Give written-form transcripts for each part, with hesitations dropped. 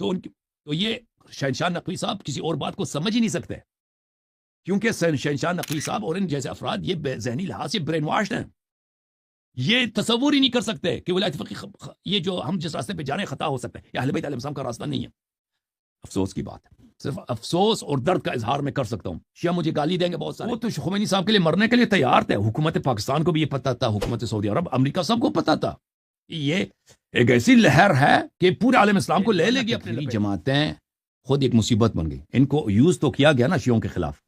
تو یہ شہنشاہ نقوی صاحب کسی اور بات کو سمجھ ہی نہیں سکتے، کیونکہ شہنشاہ نقوی صاحب اور ان جیسے افراد یہ ذہنی لحاظ سے برین واشڈ ہیں، یہ تصور ہی نہیں کر سکتے کہ ولایت فقیہ یہ جو ہم جس راستے پہ جانے خطا ہو سکتا ہے، یہ اہل بیت علیہ السلام کا راستہ نہیں ہے۔ افسوس کی بات ہے، صرف افسوس اور درد کا اظہار میں کر سکتا ہوں۔ شیعہ مجھے گالی دیں گے بہت سارے، وہ تو خمینی صاحب کے لیے مرنے کے لیے تیار تھے، حکومت پاکستان کو بھی یہ پتا تھا، حکومت سعودی عرب، امریکہ سب کو پتا تھا یہ ایک ایسی لہر ہے کہ پورے عالم اسلام کو لے لے گی اپنی جماعتیں خود ایک مصیبت بن گئی۔ ان کو یوز تو کیا گیا نا شیعوں کے خلاف،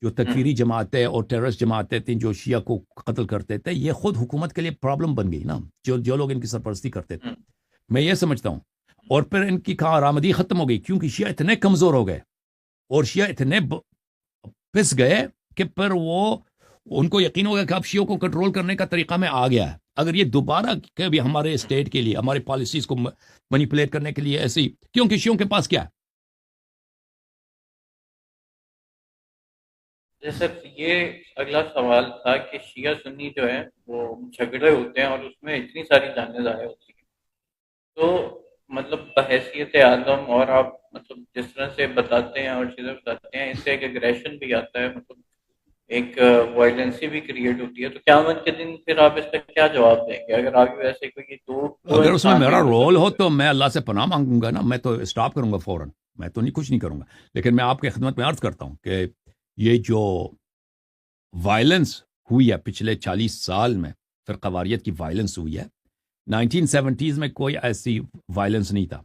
جو تکفیری جماعتیں اور ٹیررسٹ جماعتیں تھیں جو شیعہ کو قتل کرتے تھے، یہ خود حکومت کے لیے پرابلم بن گئی نا، جو لوگ ان کی سرپرستی کرتے تھے۔ میں یہ سمجھتا ہوں، اور پھر ان کی کہاں آرامدی ختم ہو گئی، کیونکہ شیعہ اتنے کمزور ہو گئے اور شیعہ اتنے پس گئے کہ پھر وہ ان کو یقین ہو گیا کہ اب شیعوں کو کنٹرول کرنے کا طریقہ میں آ گیا ہے۔ اگر یہ دوبارہ کبھی ہمارے اسٹیٹ کے لیے، ہمارے پالیسیز کو مینیپولیٹ کرنے کے لیے ایسی، کیونکہ شیعوں کے پاس کیا ہے؟ جیسے یہ اگلا سوال تھا کہ شیعہ سنی جو ہے وہ جھگڑے ہوتے ہیں اور اس میں اتنی ساری جانیں ضائع ہوتی ہیں، تو مطلب بحیثیت عالم، اور آپ مطلب جس طرح سے بتاتے ہیں اور چیزیں بتاتے ہیں، اس سے ایک اگریشن بھی آتا ہے، مطلب ایک وائلنسی بھی کریٹ ہوتی ہے، تو قیامت کے دن پھر آپ اس کا کیا جواب دیں گے اگر آگے ویسے کوئی دو اگر اس میں انسان میرا بھی رول ہو تصور تو میں اللہ سے پناہ مانگوں گا نا، میں تو اسٹاپ کروں گا فوراً، میں تو نہیں کچھ نہیں کروں گا۔ لیکن میں آپ کی خدمت میں عرض کرتا ہوں کہ یہ جو وائلنس ہوئی ہے پچھلے 40 سال میں، فرقہ واریت کی وائلنس ہوئی ہے، 1970s میں کوئی ایسی وائلنس نہیں تھا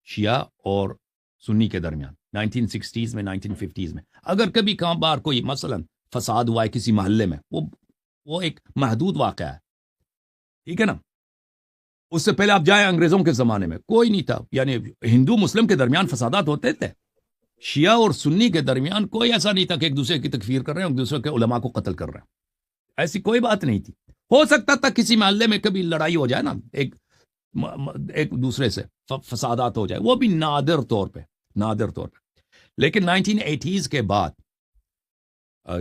شیعہ اور سنی کے درمیان، 1960s میں، 1950s میں اگر کبھی کہاں بار کوئی مثلا فساد ہوا ہے کسی محلے میں، وہ ایک محدود واقعہ ہے، ٹھیک ہے نا۔ اس سے پہلے آپ جائیں انگریزوں کے زمانے میں کوئی نہیں تھا، یعنی ہندو مسلم کے درمیان فسادات ہوتے تھے، شیعہ اور سنی کے درمیان کوئی ایسا نہیں تھا کہ ایک دوسرے کی تکفیر کر رہے ہیں، ایک دوسرے کے علماء کو قتل کر رہے ہیں، ایسی کوئی بات نہیں تھی۔ ہو سکتا تھا کسی محلے میں کبھی لڑائی ہو جائے نا، ایک دوسرے سے فسادات ہو جائے، وہ بھی نادر طور پہ۔ لیکن 1980s کے بعد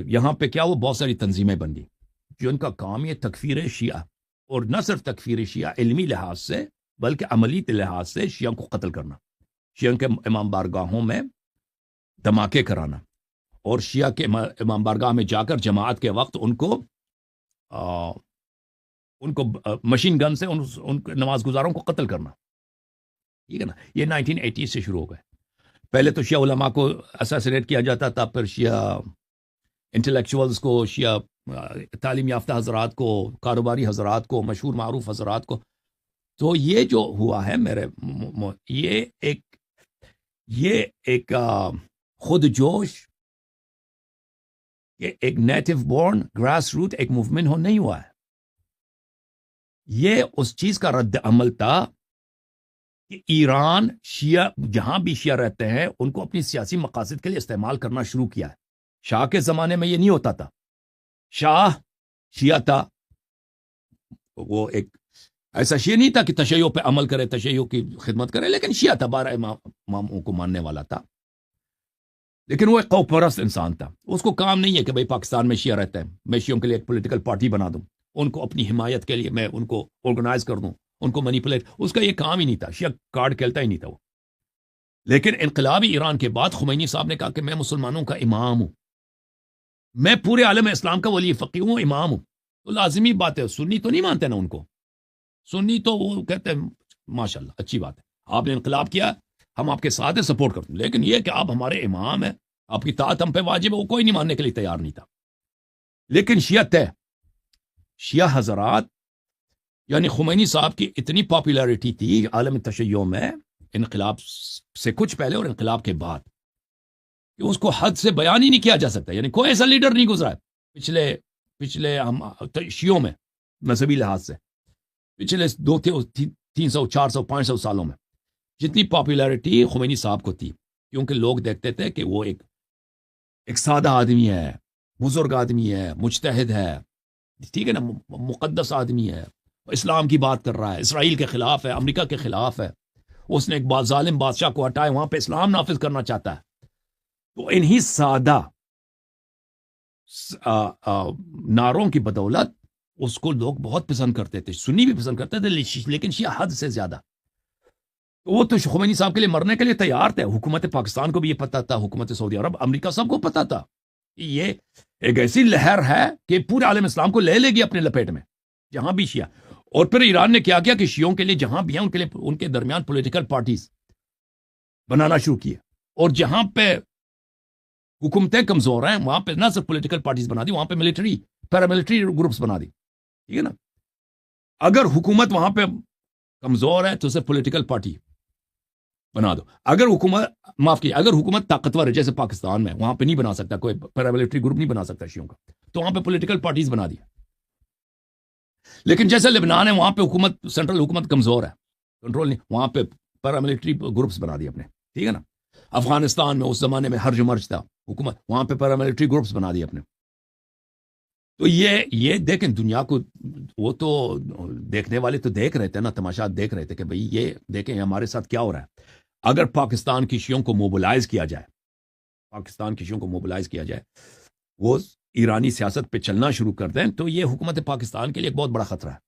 یہاں پہ کیا، وہ بہت ساری تنظیمیں بن گئی جو ان کا کام یہ تکفیر شیعہ، اور نہ صرف تکفیر شیعہ علمی لحاظ سے بلکہ عملی لحاظ سے شیعہ کو قتل کرنا، شیعہ کے امام بارگاہوں میں دھماکے کرانا، اور شیعہ کے امام بارگاہ میں جا کر جماعت کے وقت ان کو مشین گن سے ان نماز گزاروں کو قتل کرنا، ٹھیک ہے نا۔ یہ 1980 سے شروع ہو گئے۔ پہلے تو شیعہ علماء کو اسیسینیٹ کیا جاتا تھا، پھر شیعہ انٹلیکچوئلز کو، شیعہ تعلیم یافتہ حضرات کو، کاروباری حضرات کو، مشہور معروف حضرات کو۔ تو یہ جو ہوا ہے یہ ایک خود جوش، ایک نیٹو بورن گراس روٹ ایک موومنٹ نہیں ہوا ہے، یہ اس چیز کا رد عمل تھا کہ ایران شیعہ جہاں بھی شیعہ رہتے ہیں ان کو اپنی سیاسی مقاصد کے لیے استعمال کرنا شروع کیا ہے۔ شاہ کے زمانے میں یہ نہیں ہوتا تھا، شاہ شیعہ تھا، وہ ایک ایسا شیعہ نہیں تھا کہ تشیع پہ عمل کرے، تشیع کی خدمت کرے، لیکن شیعہ تھا، 12 اماموں کو ماننے والا تھا، لیکن وہ ایک قوم پرست انسان تھا۔ اس کو کام نہیں ہے کہ بھئی پاکستان میں شیعہ رہتے ہیں، میں شیعوں کے لیے ایک پولیٹیکل پارٹی بنا دوں، ان کو اپنی حمایت کے لیے میں ان کو آرگنائز کر دوں، ان کو مینیپولیٹ، اس کا یہ کام ہی نہیں تھا، شیعہ کارڈ کھیلتا ہی نہیں تھا وہ۔ لیکن انقلابی ایران کے بعد خمینی صاحب نے کہا کہ میں مسلمانوں کا امام ہوں، میں پورے عالم اسلام کا ولی فقیہ ہوں، امام ہوں، تو لازمی بات ہے، سنی تو نہیں مانتے نا ان کو، سنی تو وہ کہتے ہیں ماشاءاللہ اچھی بات ہے، آپ نے انقلاب کیا، ہم آپ کے ساتھ ہیں، سپورٹ کرتے ہیں، لیکن یہ کہ آپ ہمارے امام ہیں، آپ کی طاعت ہم پہ واجب ہے، وہ کوئی نہیں ماننے کے لیے تیار نہیں تھا۔ لیکن شیعہ حضرات، یعنی خمینی صاحب کی اتنی پاپولیرٹی تھی عالم تشیع میں انقلاب سے کچھ پہلے اور انقلاب کے بعد کہ اس کو حد سے بیان ہی نہیں کیا جا سکتا، یعنی کوئی ایسا لیڈر نہیں گزرا ہے پچھلے ہم شیعوں میں مذہبی لحاظ سے پچھلے 300 400 500 سالوں میں جتنی پاپولیرٹی خمینی صاحب کو تھی، کیونکہ لوگ دیکھتے تھے کہ وہ ایک سادہ آدمی ہے، بزرگ آدمی ہے، مجتہد ہے، ٹھیک ہے نا، مقدس آدمی ہے، اسلام کی بات کر رہا ہے، اسرائیل کے خلاف ہے، امریکہ کے خلاف ہے، اس نے ایک ظالم بادشاہ کو ہٹائے، وہاں پہ اسلام نافذ کرنا چاہتا ہے۔ تو انہی سادہ نعروں کی بدولت اس کو لوگ بہت پسند کرتے تھے، سنی بھی پسند کرتے تھے، لیکن شیعہ حد سے زیادہ۔ وہ تو خمینی صاحب کے لیے مرنے کے لیے تیار تھے. حکومت پاکستان کو بھی یہ پتا تھا, حکومت سعودی عرب, امریکہ سب کو پتا تھا کہ یہ ایک ایسی لہر ہے کہ پورے عالم اسلام کو لے لے گی اپنے لپیٹ میں جہاں بھی شیعہ. اور پھر ایران نے کیا کیا کہ شیعوں کے لیے جہاں بھی ہیں ان کے لیے ان کے درمیان پولیٹیکل پارٹیز بنانا شروع کیے, اور جہاں پہ حکومتیں کمزور ہیں وہاں پہ نہ صرف پولیٹیکل پارٹیز بنا دی, وہاں پہ ملٹری پیراملٹری گروپس بنا دی. ٹھیک ہے نا, اگر حکومت وہاں پہ کمزور ہے تو صرف پولیٹیکل پارٹی بنا دو. اگر حکومت معاف کیجیے, اگر حکومت طاقتور ہے جیسے پاکستان میں, وہاں پہ نہیں بنا سکتا کوئی پیراملٹری گروپ نہیں بنا سکتا شیعوں کا, تو وہاں پہ پولیٹیکل پارٹیز بنا دیا. لیکن جیسے لبنان ہے وہاں پہ حکومت سینٹرل حکومت کمزور ہے, کنٹرول نہیں, وہاں پہ پیراملٹری گروپس بنا دیے اپنے. ٹھیک ہے نا, افغانستان میں اس زمانے میں ہرج مرج تھا حکومت, وہاں پہ پیراملٹری گروپس بنا دیے اپنے. تو یہ دیکھیں دنیا کو, وہ تو دیکھنے والے تو دیکھ رہے تھے نا, تماشات دیکھ رہے تھے کہ بھئی یہ دیکھیں ہمارے ساتھ کیا ہو رہا ہے. اگر پاکستان کی شیعوں کو موبلائز کیا جائے, پاکستان کی شیعوں کو موبلائز کیا جائے, وہ ایرانی سیاست پہ چلنا شروع کر دیں, تو یہ حکومت پاکستان کے لیے ایک بہت بڑا خطرہ ہے.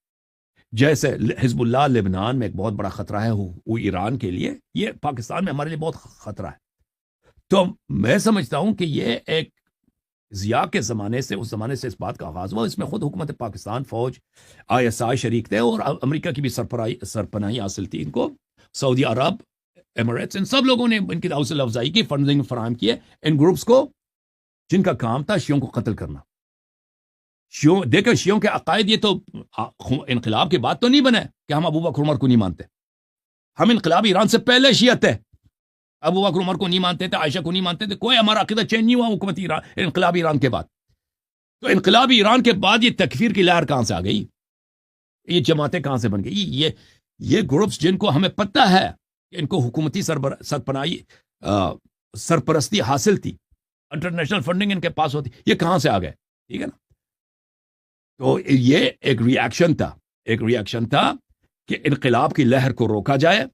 جیسے حزب اللہ لبنان میں ایک بہت بڑا خطرہ ہے وہ ایران کے لیے, یہ پاکستان میں ہمارے لیے بہت خطرہ ہے. تو میں سمجھتا ہوں کہ یہ ایک ضیاء کے زمانے سے, اس زمانے سے اس بات کا آغاز ہوا. اس میں خود حکومت پاکستان, فوج, ISI شریک تھے, اور امریکہ کی بھی سرپناہی حاصل تھی ان کو. سعودی عرب, ایمریٹس, ان سب لوگوں نے ان کی حوصلہ افزائی کی, فنڈنگ فراہم کیے ان گروپس کو جن کا کام تھا شیعوں کو قتل کرنا. دیکھیں شیعوں کے عقائد یہ تو انقلاب کے بعد تو نہیں بنے کہ ہم ابو بکر عمر کو نہیں مانتے. ہم انقلاب ایران سے پہلے شیعہ تھے, ابو بکر عمر کو نہیں مانتے تھے, عائشہ کو نہیں مانتے تھے, کوئی ہمارا عقیدہ چینج نہیں ہوا حکومت ایران, انقلاب ایران کے بعد. تو انقلاب ایران کے بعد یہ تکفیر کی لہر کہاں سے آ گئی, یہ جماعتیں کہاں سے بن گئی, یہ گروپس جن کو ہمیں پتہ ہے کہ ان کو حکومتی سرپناہی سرپرستی حاصل تھی, انٹرنیشنل فنڈنگ ان کے پاس ہوتی, یہ کہاں سے آ گئے. ٹھیک ہے نا, تو یہ ایک ریاکشن تھا کہ انقلاب کی لہر کو روکا جائے,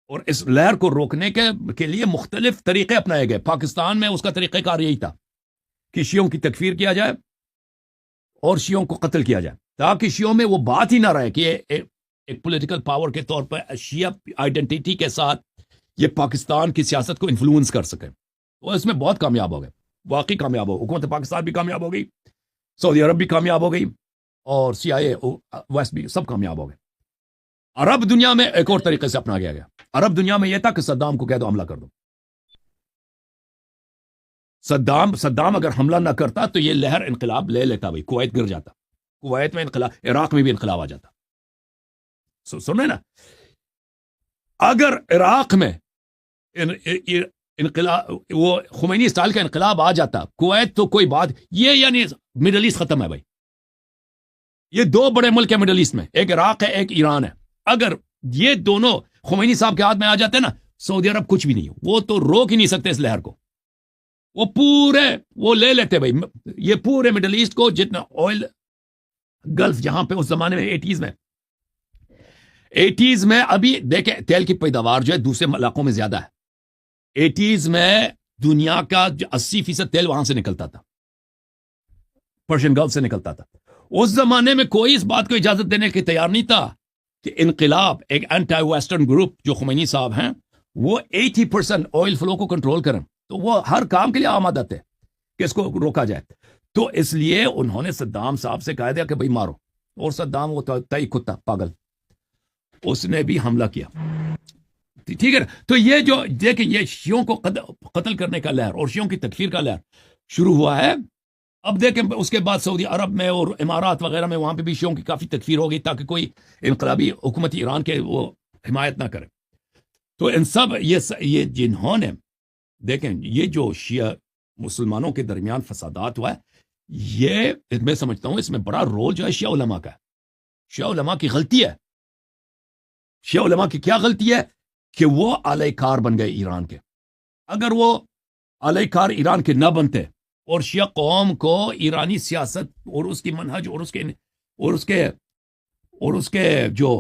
اور اس لہر کو روکنے کے لیے مختلف طریقے اپنائے گئے. پاکستان میں اس کا طریقہ کار یہی تھا کہ شیعوں کی تکفیر کیا جائے اور شیعوں کو قتل کیا جائے, تاکہ شیعوں میں وہ بات ہی نہ رہے کہ ایک پولیٹیکل پاور کے طور پر شیعہ آئیڈینٹیٹی کے ساتھ یہ پاکستان کی سیاست کو انفلوئنس کر سکے. وہ اس میں بہت کامیاب ہو گئے, واقعی کامیاب ہو. حکومت پاکستان بھی کامیاب ہو گئی, سعودی عرب بھی کامیاب ہو گئی, اور CIA ویسٹ بھی سب کامیاب ہو گئے. عرب دنیا میں ایک اور طریقے سے اپنا گیا. عرب دنیا میں یہ تھا کہ صدام کو کہہ دو حملہ کر دو. صدام اگر حملہ نہ کرتا تو یہ لہر انقلاب لے لیتا, بھائی کویت گر جاتا, کویت میں انقلاب, عراق میں بھی انقلاب آ جاتا. سنیں نا, اگر عراق میں انقلاب, وہ خمینی اسٹائل کا انقلاب آ جاتا, کویت تو کوئی بات, یہ یعنی مڈل ایسٹ ختم ہے بھائی. یہ دو بڑے ملک ہیں مڈل ایسٹ میں, ایک عراق ہے ایک ایران ہے. اگر یہ دونوں خمینی صاحب کے ہاتھ میں آ جاتے نا, سعودی عرب کچھ بھی نہیں, وہ تو روک ہی نہیں سکتے اس لہر کو. وہ پورے وہ لے لیتے بھائی, یہ پورے مڈل ایسٹ کو, جتنا آئل گلف جہاں پہ اس زمانے میں 80s میں ابھی دیکھیں تیل کی پیداوار جو ہے دوسرے علاقوں میں زیادہ ہے. 80s میں دنیا کا 80% تیل وہاں سے نکلتا تھا, پرشین گلف سے نکلتا تھا. اس زمانے میں کوئی اس بات کو اجازت دینے کے تیار نہیں تھا کہ انقلاب, ایک اینٹی ویسٹرن گروپ جو خمینی صاحب ہیں, وہ 80% آئل فلو کو کنٹرول کریں. تو وہ ہر کام کے لیے آمادہ تھے کہ اس کو روکا جائے. تو اس لیے انہوں نے صدام صاحب سے کہہ دیا کہ بھائی مارو, اور صدام وہ تئی کتا پاگل, اس نے بھی حملہ کیا. ٹھیک ہے نا. تو یہ جو دیکھیں یہ شیعوں کو قتل کرنے کا لہر اور شیعوں کی تکفیر کا لہر شروع ہوا ہے. اب دیکھیں اس کے بعد سعودی عرب میں اور امارات وغیرہ میں وہاں پہ بھی شیعوں کی کافی تکفیر ہو گئی تاکہ کوئی انقلابی حکومت ایران کے وہ حمایت نہ کرے. تو ان سب یہ جنہوں نے دیکھیں یہ جو شیعہ مسلمانوں کے درمیان فسادات ہوا ہے, یہ میں سمجھتا ہوں اس میں بڑا رول جو ہے شیعہ علماء کا ہے. شیعہ علماء کی غلطی ہے. شیعہ علماء کی کیا غلطی ہے کہ وہ آلہ کار بن گئے ایران کے. اگر وہ آلہ کار ایران کے نہ بنتے اور شیعہ قوم کو ایرانی سیاست اور اس کی منہج اور اس کے جو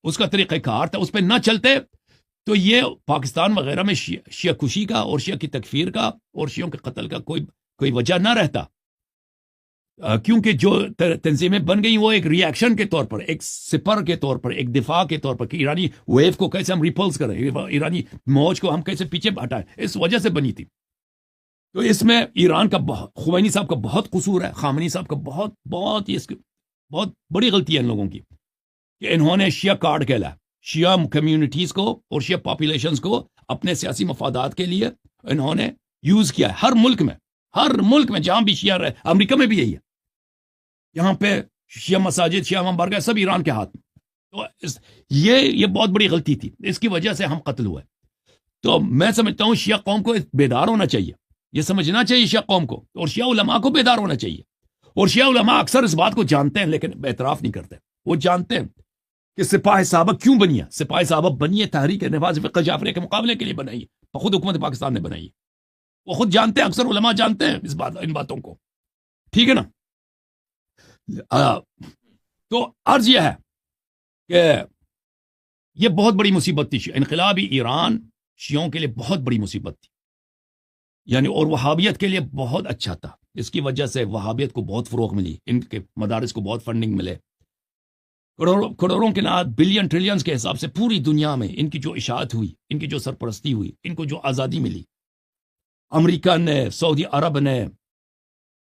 اس کا طریقہ کار تھا اس پہ نہ چلتے, تو یہ پاکستان وغیرہ میں شیعہ کشی کا اور شیعہ کی تکفیر کا اور شیعوں کے قتل کا کوئی وجہ نہ رہتا. کیونکہ جو تنظیمیں بن گئی وہ ایک ری ایکشن کے طور پر، ایک سپر کے طور پر، ایک دفاع کے طور پر، کہ ایرانی ویو کو کیسے ہم ریپلس کریں، ایرانی موج کو ہم کیسے پیچھے ہٹائیں، اس وجہ سے بنی تھی. تو اس میں ایران کا خمینی صاحب کا بہت قصور ہے، خامنئی صاحب کا بہت بڑی غلطی ہے ان لوگوں کی، کہ انہوں نے شیعہ کارڈ کھیلا، شیعہ کمیونٹیز کو اور شیعہ پاپولیشنز کو اپنے سیاسی مفادات کے لیے انہوں نے یوز کیا ہے. ہر ملک میں جہاں بھی شیعہ رہے، امریکہ میں بھی یہی ہے، یہاں پہ شیعہ مساجد، شیعہ ممبرگاہ سب ایران کے ہاتھ میں. تو یہ بہت بڑی غلطی تھی، اس کی وجہ سے ہم قتل ہوئے. تو میں سمجھتا ہوں شیعہ قوم کو بیدار ہونا چاہیے، یہ سمجھنا چاہیے شیعہ قوم کو، اور شیعہ علماء کو بیدار ہونا چاہیے. اور شیعہ علماء اکثر اس بات کو جانتے ہیں لیکن اعتراف نہیں کرتے. وہ جانتے ہیں کہ سپاہ صحابہ کیوں بنی ہے. سپاہ صحابہ بنی ہے تحریک نفاذ فقہ جعفریہ کے مقابلے کے لیے بنائی ہے، خود حکومت پاکستان نے بنائی ہے. وہ خود جانتے ہیں، اکثر علماء جانتے ہیں ان باتوں کو. ٹھیک ہے نا. تو عرض یہ ہے کہ یہ بہت بڑی مصیبت تھی. انقلابی ایران شیعوں کے لیے بہت بڑی مصیبت تھی، یعنی اور وہابیت کے لیے بہت اچھا تھا. اس کی وجہ سے وہابیت کو بہت فروغ ملی، ان کے مدارس کو بہت فنڈنگ ملے، کروڑوں کے نہ بلین ٹریلینز کے حساب سے پوری دنیا میں ان کی جو اشاعت ہوئی، ان کی جو سرپرستی ہوئی، ان کو جو آزادی ملی. امریکہ نے، سعودی عرب نے،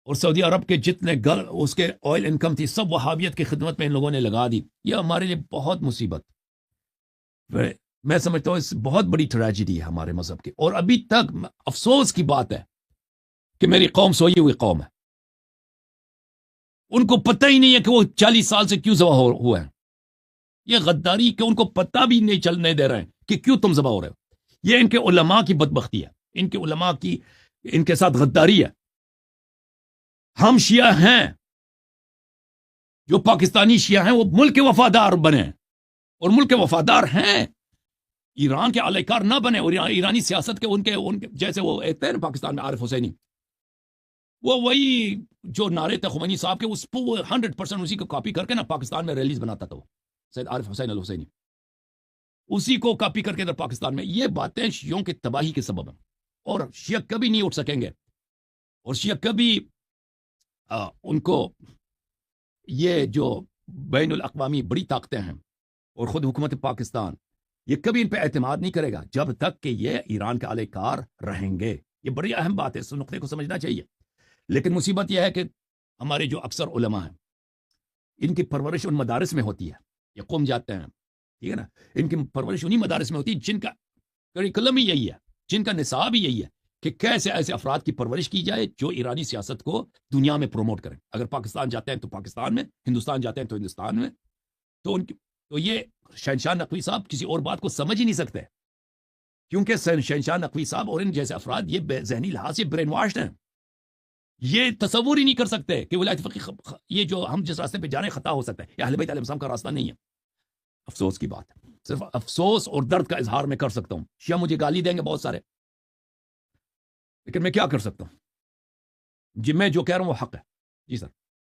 اور سعودی عرب کے جتنے اس کے آئل انکم تھی سب وہابیت کی خدمت میں ان لوگوں نے لگا دی. یہ ہمارے لیے بہت مصیبت، میں سمجھتا ہوں اس بہت بڑی ٹریجڈی ہے ہمارے مذہب کی. اور ابھی تک افسوس کی بات ہے کہ میری قوم سوئی ہوئی قوم ہے. ان کو پتہ ہی نہیں ہے کہ وہ 40 سال سے کیوں ذبح ہوئے ہیں. یہ غداری کہ ان کو پتہ بھی نہیں چلنے دے رہے ہیں کہ کیوں تم ذبح ہو رہے ہو. یہ ان کے علماء کی بدبختی ہے، ان کے علماء کی ان کے ساتھ غداری ہے. ہم شیعہ ہیں، جو پاکستانی شیعہ ہیں وہ ملک کے وفادار بنے، اور ملک کے وفادار ہیں، ایران کے علیہ کار نہ بنے. اور ایرانی سیاست کے ان کے جیسے وہ ایک تھے پاکستان میں عارف حسینی، وہ وہی جو نعرے تھے خمینی صاحب کے، اس پہ وہ 100% اسی کو کاپی کر کے نا پاکستان میں ریلیز بناتا تھا. وہ سید عارف حسین الحسینی اسی کو کاپی کر کے ادھر پاکستان میں. یہ باتیں شیعوں کی تباہی کے سبب ہیں، اور شیعہ کبھی نہیں اٹھ سکیں گے. اور شیعہ کبھی ان کو یہ جو بین الاقوامی بڑی طاقتیں ہیں اور خود حکومت پاکستان، یہ کبھی ان پہ اعتماد نہیں کرے گا جب تک کہ یہ ایران کے علیہ کار رہیں گے. یہ بڑی اہم بات ہے، اس نقطے کو سمجھنا چاہیے. لیکن مصیبت یہ ہے کہ ہمارے جو اکثر علماء ہیں، ان کی پرورش ان مدارس میں ہوتی ہے. یہ قوم جاتے ہیں، ٹھیک ہے نا، ان کی پرورش انہی مدارس میں ہوتی ہے جن کا کریکولم ہی یہی ہے، جن کا نصاب ہی یہی ہے کہ کیسے ایسے افراد کی پرورش کی جائے جو ایرانی سیاست کو دنیا میں پروموٹ کریں. اگر پاکستان جاتے ہیں تو پاکستان میں، ہندوستان جاتے ہیں تو ہندوستان میں. تو یہ شہنشاہ نقوی صاحب کسی اور بات کو سمجھ ہی نہیں سکتے، کیونکہ شہنشاہ نقوی صاحب اور ان جیسے افراد یہ ذہنی لحاظ سے برین واشڈ ہیں. یہ تصور ہی نہیں کر سکتے کہ ولایت فقیہ یہ جو ہم جس راستے پہ جانے خطا ہو سکتا ہے، یہ اہل بیت علیہ السلام کا راستہ نہیں ہے. افسوس کی بات ہے، صرف افسوس اور درد کا اظہار میں کر سکتا ہوں. شیعہ مجھے گالی دیں گے بہت سارے، لیکن میں کیا کر سکتا ہوں؟ جی میں جو کہہ رہا ہوں وہ حق ہے. جی سر.